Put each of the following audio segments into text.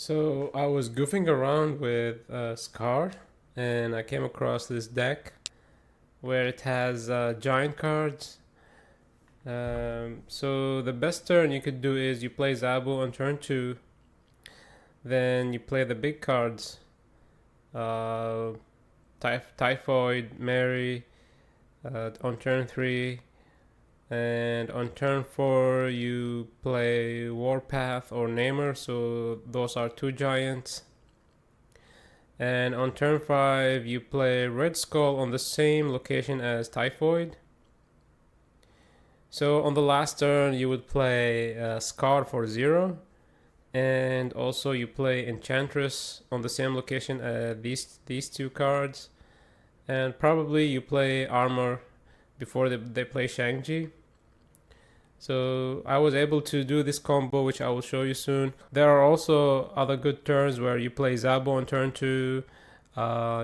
So I was goofing around with Skaar, and I came across this deck where it has giant cards. So the best turn you could do is you play Zabu on turn 2, then you play the big cards, uh, Typhoid, Mary, on turn 3, and on turn 4 you play Warpath or Namer, so those are two giants. And on turn 5, you play Red Skull on the same location as Typhoid. So on the last turn, you would play Skaar for 0. And also you play Enchantress on the same location as these two cards. And probably you play Armor before they play Shang-Chi. So I was able to do this combo, which I will show you soon. There are also other good turns where you play Zabo on turn 2,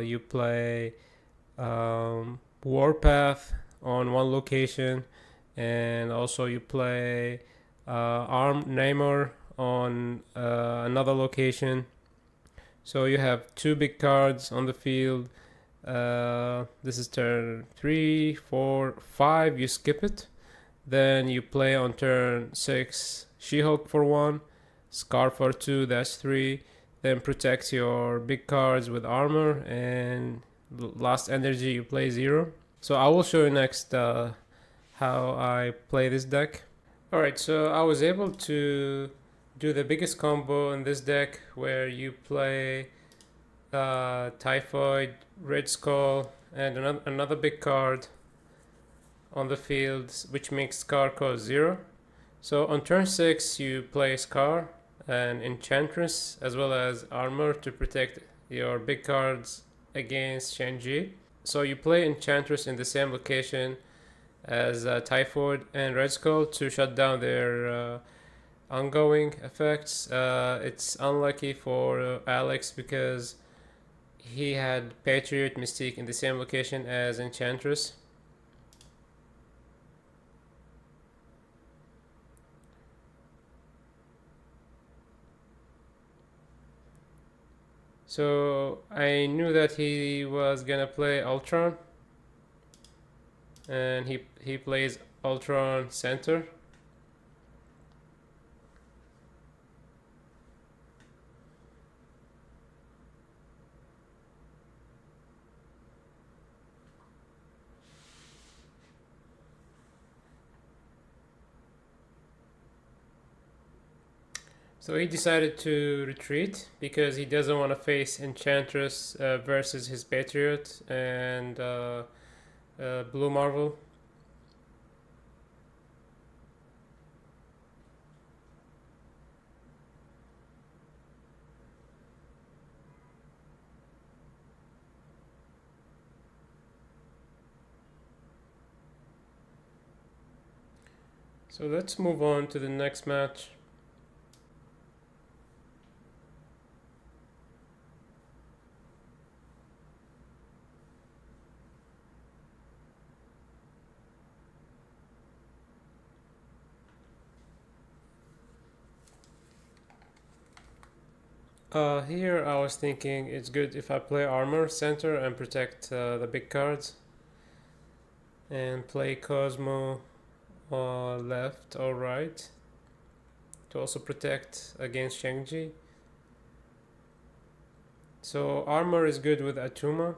you play Warpath on one location, and also you play Arm Namor on another location. So you have two big cards on the field. This is turn 3, 4, 5. You skip it. Then you play on turn 6 She-Hulk for 1, Skaar for 2, that's 3. Then protect your big cards with armor, and last energy you play 0. So I will show you next how I play this deck. Alright, so I was able to do the biggest combo in this deck where you play Typhoid, Red Skull, and another big card on the field, which makes Skaar cost 0. So on turn 6 you play Skaar and Enchantress as well as armor to protect your big cards against Shang-Chi. So you play Enchantress in the same location as Typhoid and Red Skull to shut down their ongoing effects. It's unlucky for Alex because he had Patriot Mystique in the same location as Enchantress. So I knew that he was gonna play Ultron, and he plays Ultron center. So he decided to retreat because he doesn't want to face Enchantress versus his Patriot and Blue Marvel. So let's move on to the next match. Here I was thinking it's good if I play armor center and protect the big cards, and play Cosmo left or right to also protect against Shang-Chi. So armor is good with Atuma.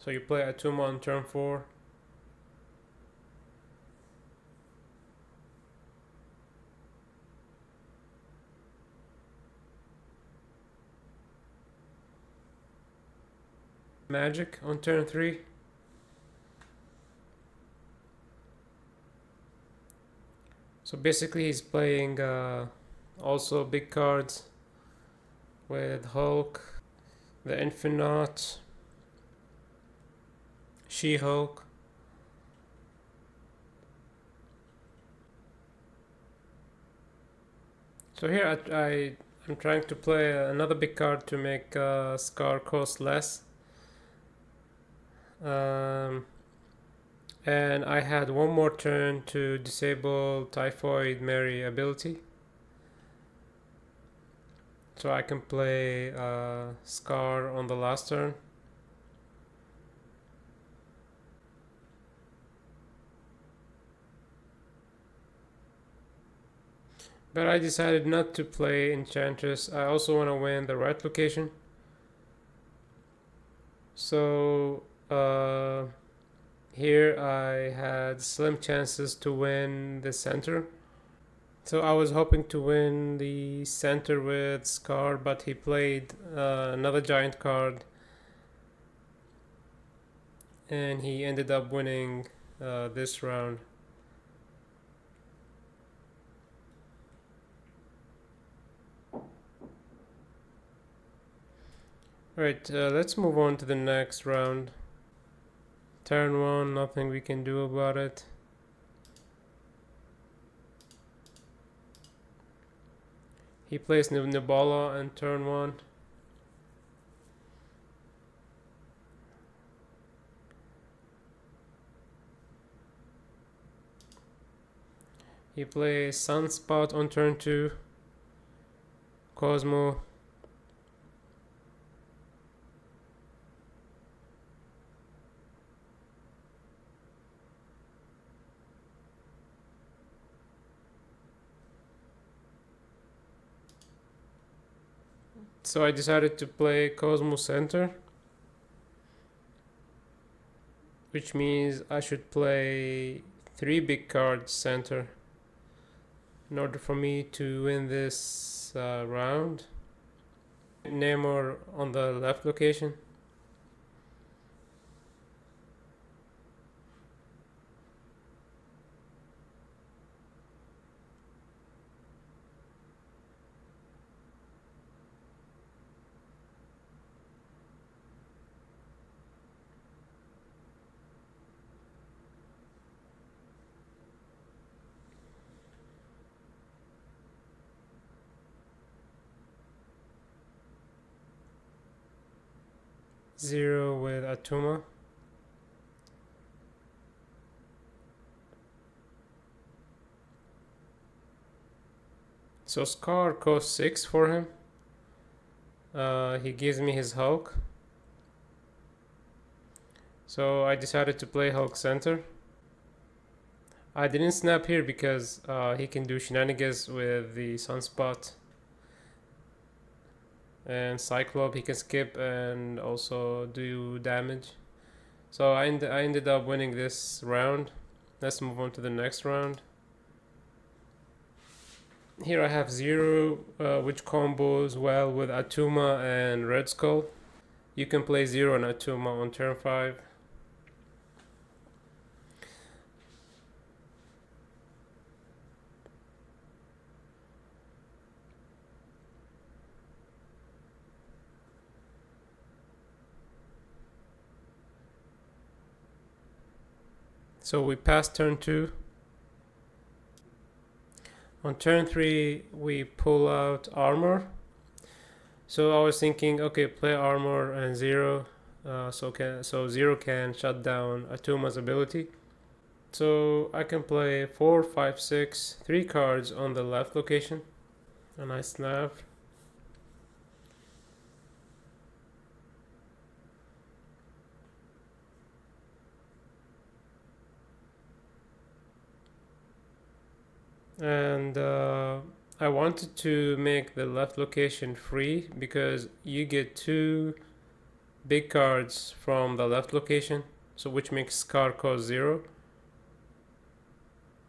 So you play Atuma on turn 4. Magic on turn 3. So basically he's playing also big cards with Hulk, the Infinite, She-Hulk. So here I'm trying to play another big card to make Skaar cost less. And I had one more turn to disable Typhoid Mary ability. So I can play Skaar on the last turn. But I decided not to play Enchantress. I also want to win the right location. So here I had slim chances to win the center. So I was hoping to win the center with Skaar, but he played another giant card, and he ended up winning this round. Alright, let's move on to the next round. Turn 1, nothing we can do about it. He plays Nibala on turn 1. He plays Sunspot on turn 2. Cosmo. So I decided to play Cosmo Center, which means I should play 3 big cards center in order for me to win this round. Namor on the left location. Zero with Atuma. So Skaar costs 6 for him. He gives me his Hulk. So I decided to play Hulk Center. I didn't snap here because he can do shenanigans with the Sunspot and Cyclope. He can skip and also do damage. So I ended up winning this round. Let's move on to the next round. Here I have 0, which combos well with Atuma and Red Skull. You can play 0 and Atuma on turn 5. So we passed turn 2. On turn 3 we pull out armor. So I was thinking, okay, play armor and 0, so 0 can shut down Atuma's ability. So I can play 4, 5, 6, 3 cards on the left location, and I snap. And I wanted to make the left location free because you get 2 big cards from the left location, so which makes Skaar cost 0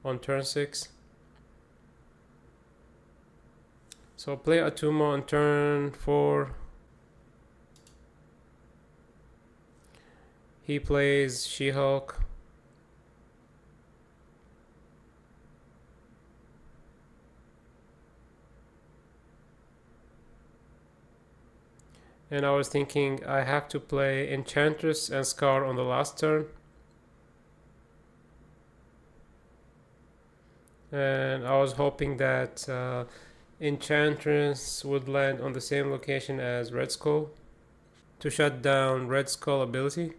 on turn 6. So play Atuma on turn 4. He plays She-Hulk. And I was thinking I have to play Enchantress and Skaar on the last turn. And I was hoping that Enchantress would land on the same location as Red Skull to shut down Red Skull ability.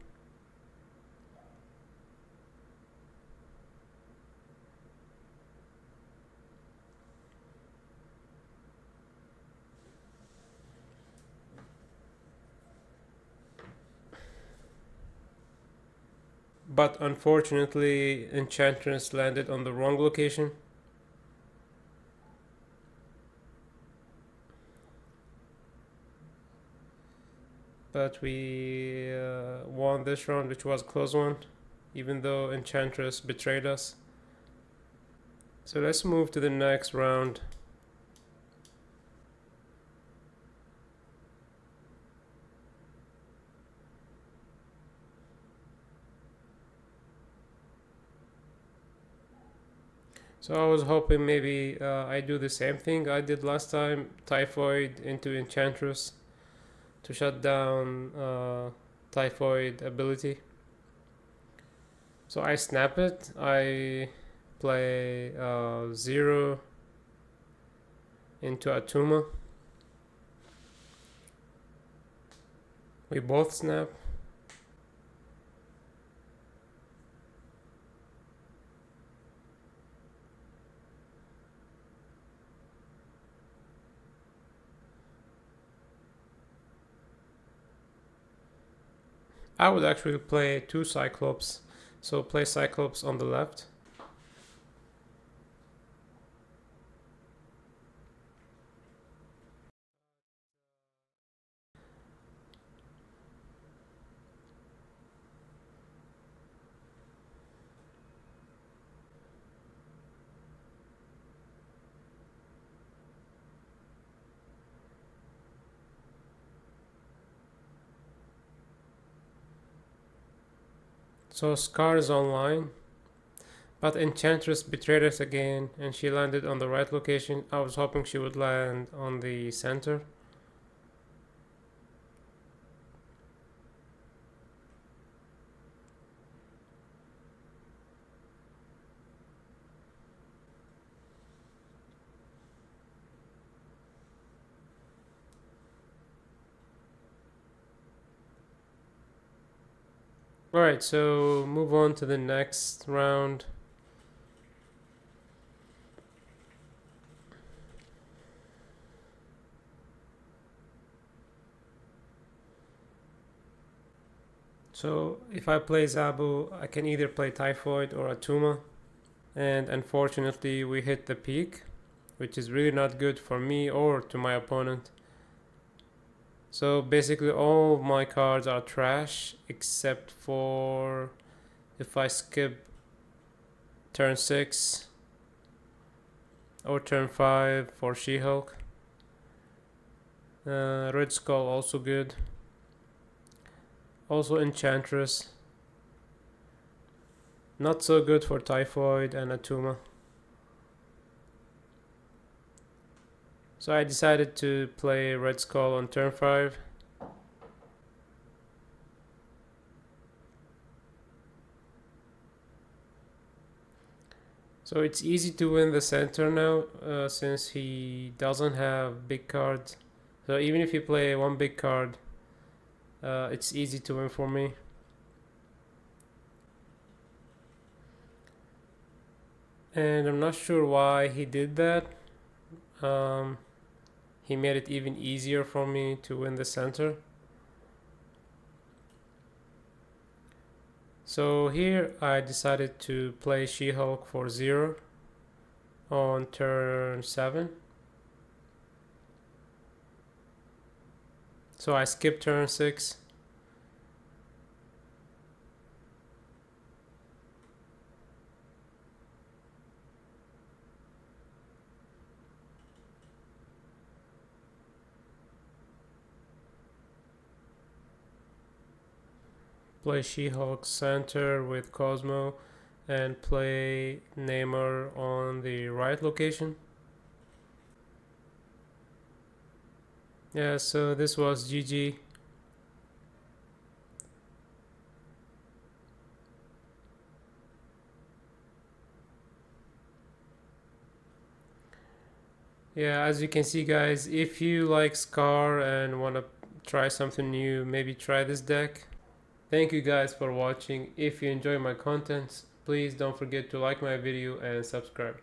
but unfortunately Enchantress landed on the wrong location. But we won this round, which was a close one, even though Enchantress betrayed us. So let's move to the next round. So I was hoping maybe I do the same thing I did last time, Typhoid into Enchantress to shut down Typhoid ability. So I snap it, I play 0 into Atuma. We both snap. I would actually play 2 Cyclops, so play Cyclops on the left. So Skaar is online, but Enchantress betrayed us again and she landed on the right location. I was hoping she would land on the center. Alright, so move on to the next round. So if I play Zabu, I can either play Typhoid or Atuma. And unfortunately we hit the peak, which is really not good for me or to my opponent. So basically all my cards are trash except for if I skip turn 6 or turn 5 for She-Hulk. Red Skull also good. Also Enchantress. Not so good for Typhoid and Atuma. So I decided to play Red Skull on turn 5. So it's easy to win the center now since he doesn't have big cards. So even if you play one big card, it's easy to win for me. And I'm not sure why he did that. He made it even easier for me to win the center. So here I decided to play She-Hulk for 0 on turn 7. So I skip turn 6. Play She-Hulk center with Cosmo and play Namor on the right location. Yeah, so this was GG. Yeah, as you can see guys, if you like Skaar and want to try something new, maybe try this deck. Thank you guys for watching. If you enjoy my content, please don't forget to like my video and subscribe.